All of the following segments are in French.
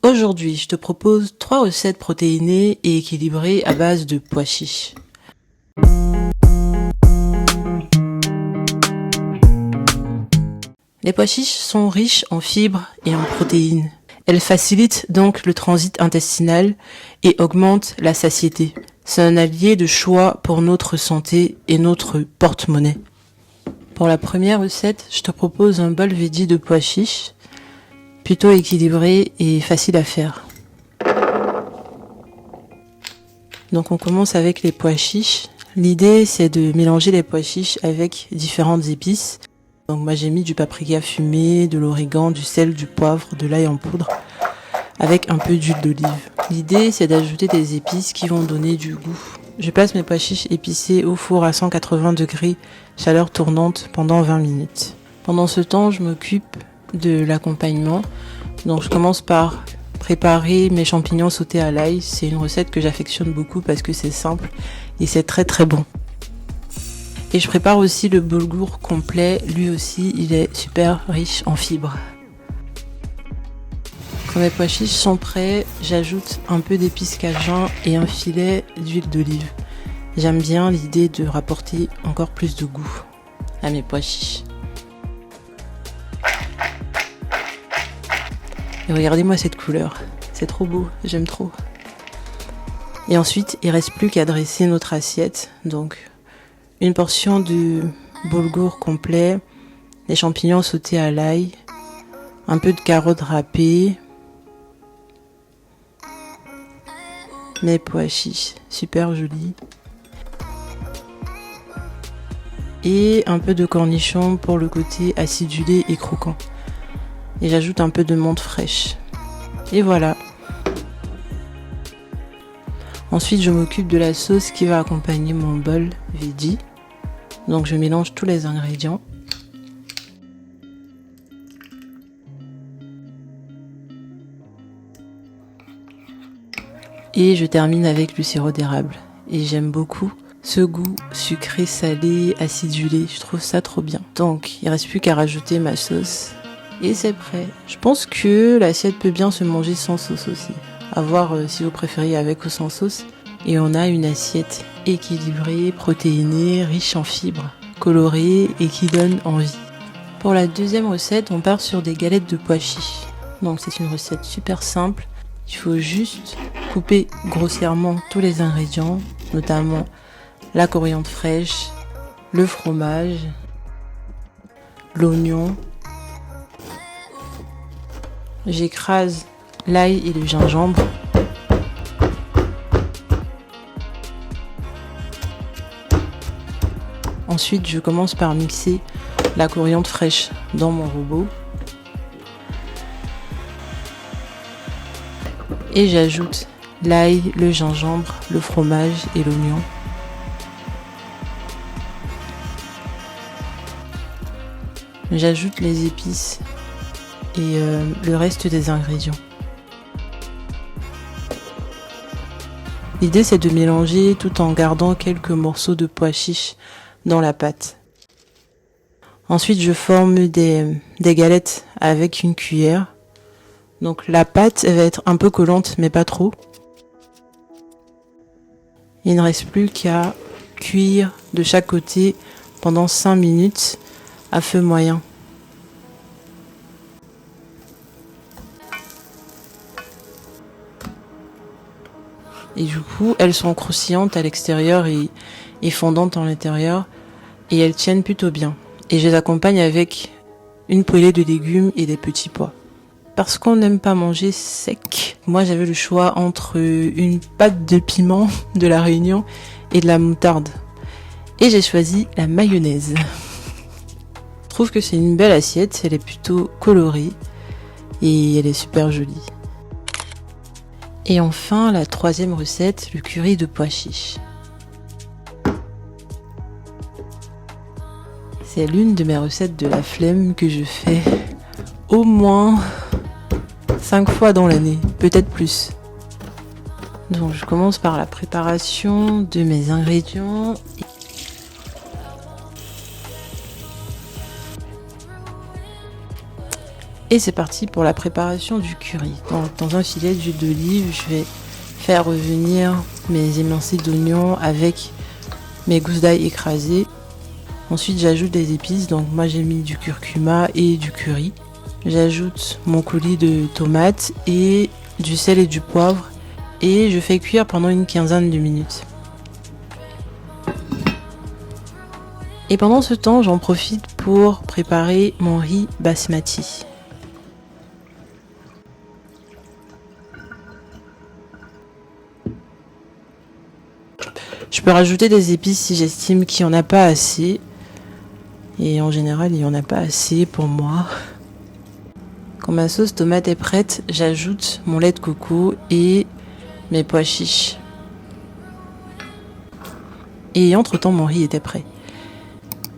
Aujourd'hui, je te propose 3 recettes protéinées et équilibrées à base de pois chiches. Les pois chiches sont riches en fibres et en protéines. Elles facilitent donc le transit intestinal et augmentent la satiété. C'est un allié de choix pour notre santé et notre porte-monnaie. Pour la première recette, je te propose un bol veggie de pois chiches, plutôt équilibré et facile à faire. Donc on commence avec les pois chiches. L'idée c'est de mélanger les pois chiches avec différentes épices. Donc moi j'ai mis du paprika fumé, de l'origan, du sel, du poivre, de l'ail en poudre, avec un peu d'huile d'olive. L'idée c'est d'ajouter des épices qui vont donner du goût. Je place mes pois chiches épicés au four à 180 degrés, chaleur tournante pendant 20 minutes. Pendant ce temps, je m'occupe de l'accompagnement. Donc je commence par préparer mes champignons sautés à l'ail. C'est une recette que j'affectionne beaucoup parce que c'est simple et c'est très très bon. Et je prépare aussi le boulgour complet. Lui aussi, il est super riche en fibres. Quand mes pois chiches sont prêts, j'ajoute un peu d'épices cajun et un filet d'huile d'olive. J'aime bien l'idée de rapporter encore plus de goût à mes pois chiches. Et regardez-moi cette couleur, c'est trop beau, j'aime trop. Et ensuite, il ne reste plus qu'à dresser notre assiette. Donc, une portion de boulgour complet, les champignons sautés à l'ail, un peu de carottes râpées, mes pois chiches, super jolis. Et un peu de cornichons pour le côté acidulé et croquant. Et j'ajoute un peu de menthe fraîche. Et voilà. Ensuite, je m'occupe de la sauce qui va accompagner mon bol veggie. Donc je mélange tous les ingrédients. Et je termine avec le sirop d'érable. Et j'aime beaucoup ce goût sucré, salé, acidulé. Je trouve ça trop bien. Donc, il ne reste plus qu'à rajouter ma sauce. Et c'est prêt. Je pense que l'assiette peut bien se manger sans sauce aussi. À voir si vous préférez avec ou sans sauce. Et on a une assiette équilibrée, protéinée, riche en fibres, colorée et qui donne envie. Pour la deuxième recette, on part sur des galettes de pois chiches. Donc c'est une recette super simple. Il faut juste couper grossièrement tous les ingrédients, notamment la coriandre fraîche, le fromage, l'oignon. J'écrase l'ail et le gingembre. Ensuite, je commence par mixer la coriandre fraîche dans mon robot. Et j'ajoute l'ail, le gingembre, le fromage et l'oignon. J'ajoute les épices et le reste des ingrédients. L'idée c'est de mélanger tout en gardant quelques morceaux de pois chiches dans la pâte. Ensuite je forme des galettes avec une cuillère. Donc la pâte elle va être un peu collante mais pas trop. Il ne reste plus qu'à cuire de chaque côté pendant 5 minutes à feu moyen. Et du coup, elles sont croustillantes à l'extérieur et fondantes à l'intérieur. Et elles tiennent plutôt bien. Et je les accompagne avec une poêlée de légumes et des petits pois. Parce qu'on n'aime pas manger sec, moi j'avais le choix entre une pâte de piment de la Réunion et de la moutarde. Et j'ai choisi la mayonnaise. Je trouve que c'est une belle assiette, elle est plutôt colorée et elle est super jolie. Et enfin, la troisième recette, le curry de pois chiches. C'est l'une de mes recettes de la flemme que je fais au moins 5 fois dans l'année, peut-être plus. Donc je commence par la préparation de mes ingrédients. Et c'est parti pour la préparation du curry. Donc, dans un filet d'huile d'olive, je vais faire revenir mes émincés d'oignons avec mes gousses d'ail écrasées. Ensuite, j'ajoute des épices. Donc moi, j'ai mis du curcuma et du curry. J'ajoute mon coulis de tomates et du sel et du poivre. Et je fais cuire pendant une quinzaine de minutes. Et pendant ce temps, j'en profite pour préparer mon riz basmati. Je peux rajouter des épices si j'estime qu'il n'y en a pas assez. Et en général, il n'y en a pas assez pour moi. Quand ma sauce tomate est prête, j'ajoute mon lait de coco et mes pois chiches. Et entre-temps, mon riz était prêt.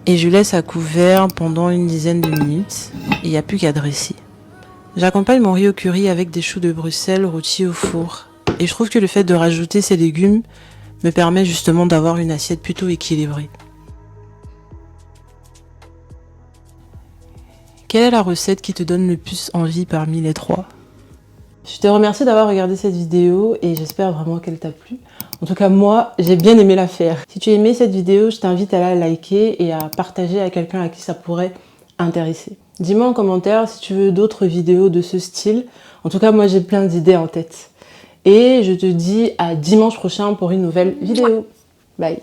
Et je laisse à couvert pendant une dizaine de minutes. Et il n'y a plus qu'à dresser. J'accompagne mon riz au curry avec des choux de Bruxelles rôtis au four. Et je trouve que le fait de rajouter ces légumes me permet justement d'avoir une assiette plutôt équilibrée. Quelle est la recette qui te donne le plus envie parmi les trois? Je te remercie d'avoir regardé cette vidéo et j'espère vraiment qu'elle t'a plu. En tout cas, moi, j'ai bien aimé la faire. Si tu as aimé cette vidéo, je t'invite à la liker et à partager à quelqu'un à qui ça pourrait intéresser. Dis-moi en commentaire si tu veux d'autres vidéos de ce style. En tout cas, moi, j'ai plein d'idées en tête. Et je te dis à dimanche prochain pour une nouvelle vidéo. Bye!